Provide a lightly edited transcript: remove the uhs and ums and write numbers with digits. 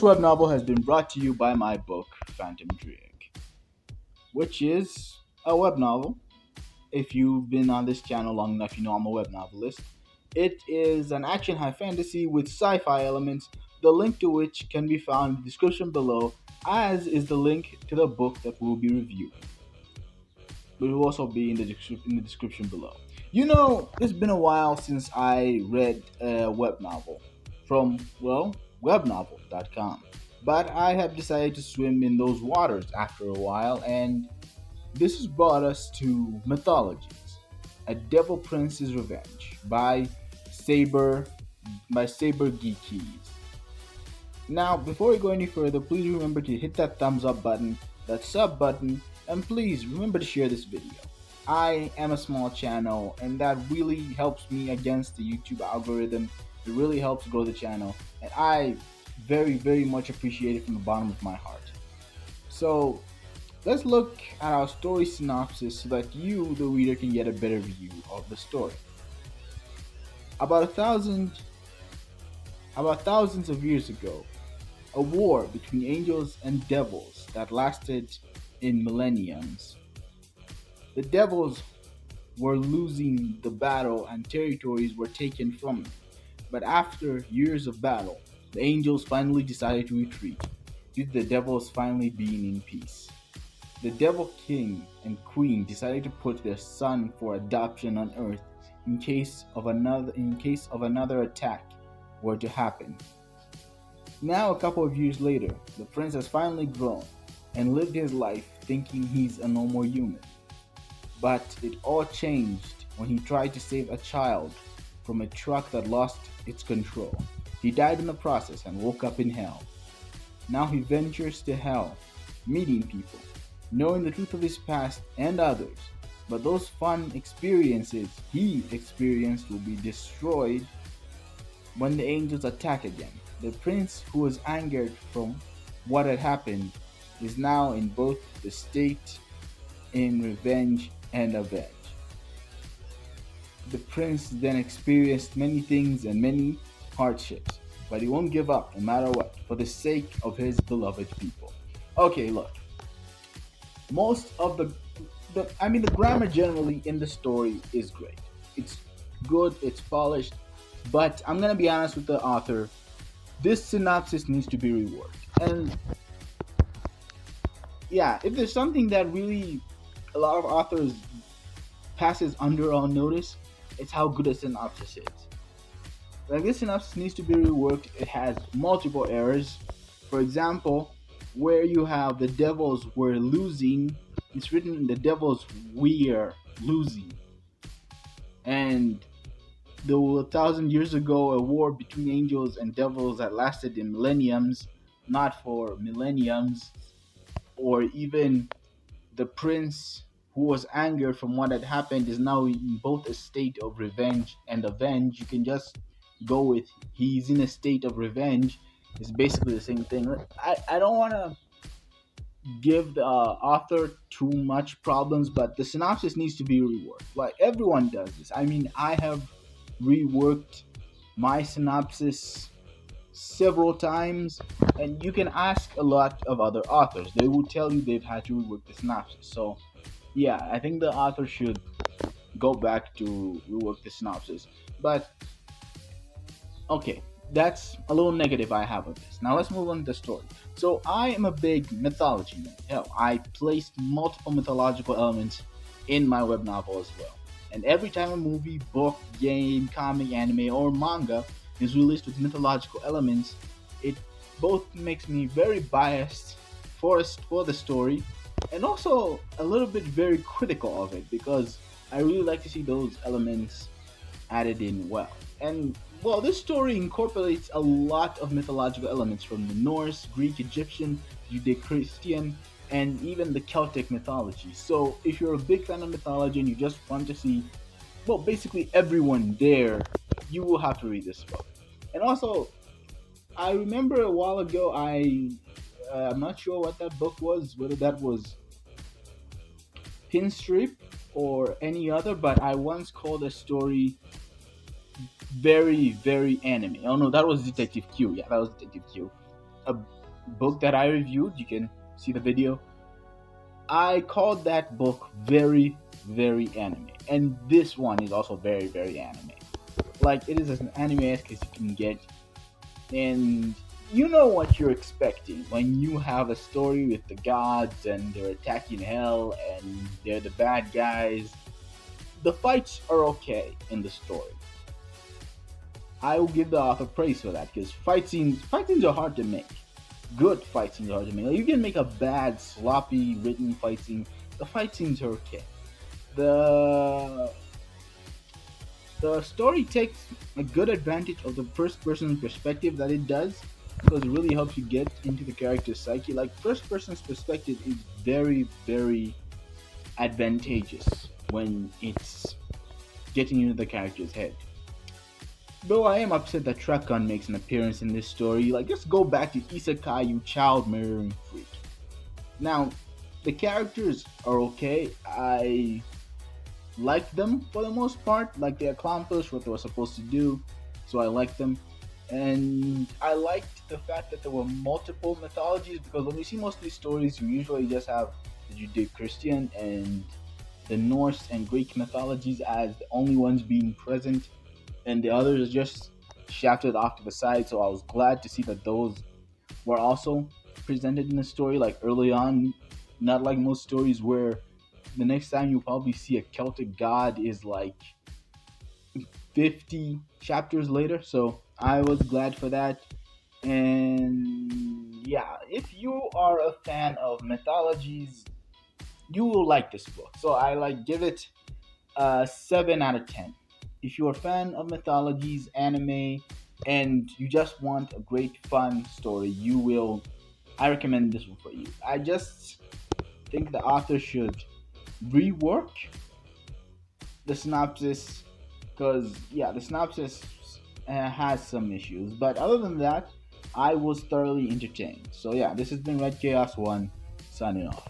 web novel has been brought to you by my book, Phantom Drake, which is a web novel. If you've been on this channel long enough, you know I'm a web novelist. It is an action high fantasy with sci fi elements, the link to which can be found in the description below, as is the link to the book that we'll be reviewing. It will also be in the description below. You know, it's been a while since I read a web novel from, well, webnovel.com. But I have decided to swim in those waters after a while, and this has brought us to Mythologies, A Devil Prince's Revenge Saber by Saber Geekies. Now, before we go any further, please remember to hit that thumbs up button, that sub button, and please remember to share this video. I am a small channel, and that really helps me against the YouTube algorithm. It really helps grow the channel, and I very much appreciate it from the bottom of my heart. So, let's look at our story synopsis so that you, the reader, can get a better view of the story. About a thousand, about thousands of years ago, a war between angels and devils that lasted in millenniums. The devils were losing the battle and territories were taken from them. But after years of battle, the angels finally decided to retreat, due to the devils finally being in peace. The devil king and queen decided to put their son for adoption on earth in case of another attack were to happen. Now, a couple of years later, the prince has finally grown and lived his life thinking he's a normal human. But it all changed when he tried to save a child from a truck that lost its control. He died in the process and woke up in hell. Now he ventures to hell, meeting people, knowing the truth of his past and others. But those fun experiences he experienced will be destroyed when the angels attack again. The prince, who was angered from what had happened, is now in both the state in revenge and avenge. The prince then experienced many things and many hardships, but he won't give up no matter what for the sake of his beloved people. Okay, look. Most of the grammar generally in the story is great. It's good, it's polished, but I'm gonna be honest with the author. This synopsis needs to be reworked. And yeah, if there's something that really a lot of authors passes under on notice, it's how good a synopsis is. Like, this synopsis needs to be reworked. It has multiple errors. For example, where you have the devils were losing, it's written the devils we're losing. And there were 1,000 years ago a war between angels and devils that lasted in millenniums, not for millenniums, or even the prince who was angered from what had happened is now in both a state of revenge and avenge. You can just go with he's in a state of revenge. It's basically the same thing. I don't want to give the author too much problems, but the synopsis needs to be reworked. Like, everyone does this. I mean, I have reworked my synopsis several times, and you can ask a lot of other authors. They will tell you they've had to rework the synopsis. So, yeah, I think the author should go back to rework the synopsis. But okay, that's a little negative I have of this. Now let's move on to the story. So I am a big mythology nerd. Hell, I placed multiple mythological elements in my web novel as well. And every time a movie, book, game, comic, anime, or manga is released with mythological elements, it both makes me very biased for the story, and also a little bit very critical of it, because I really like to see those elements added in well. And well, this story incorporates a lot of mythological elements from the Norse, Greek, Egyptian, Judeo-Christian, and even the Celtic mythology. So if you're a big fan of mythology and you just want to see, well, basically everyone there, you will have to read this book. And also, I remember a while ago, I'm not sure what that book was, whether that was Pinstrip or any other, but I once called a story very anime. Oh no, that was Detective Q. Yeah, that was Detective Q. a book that I reviewed. You can see the video. I called that book very, very anime, and this one is also very, very anime. Like it is as anime as you can get, and you know what you're expecting when you have a story with the gods and they're attacking hell and they're the bad guys. The fights are okay in the story. I will give the author praise for that because fight scenes are hard to make. Good fight scenes are hard to make. Like, you can make a bad, sloppy written fight scene. The fight scenes are okay. The the story takes a good advantage of the first person perspective that it does because it really helps you get into the character's psyche. Like first person's perspective is very, very advantageous when it's getting into the character's head. Though I am upset that Trakan makes an appearance in this story, like just go back to Isekai, you child murdering freak. Now, the characters are okay. I like them for the most part. Like they accomplished what they were supposed to do, so I like them. And I liked the fact that there were multiple mythologies because when you see most of these stories, you usually just have the Judeo-Christian and the Norse and Greek mythologies as the only ones being present, and the others are just shafted off to the side. So I was glad to see that those were also presented in the story, like early on, not like most stories where the next time you probably see a Celtic god is like 50 chapters later. So I was glad for that. And yeah, if you are a fan of mythologies, you will like this book. So I like give it a 7 out of 10. If you're a fan of mythologies, anime, and you just want a great fun story, I recommend this one for you. I just think the author should rework the synopsis because yeah, the synopsis has some issues, but other than that, I was thoroughly entertained. So yeah, this has been Red Chaos One signing off.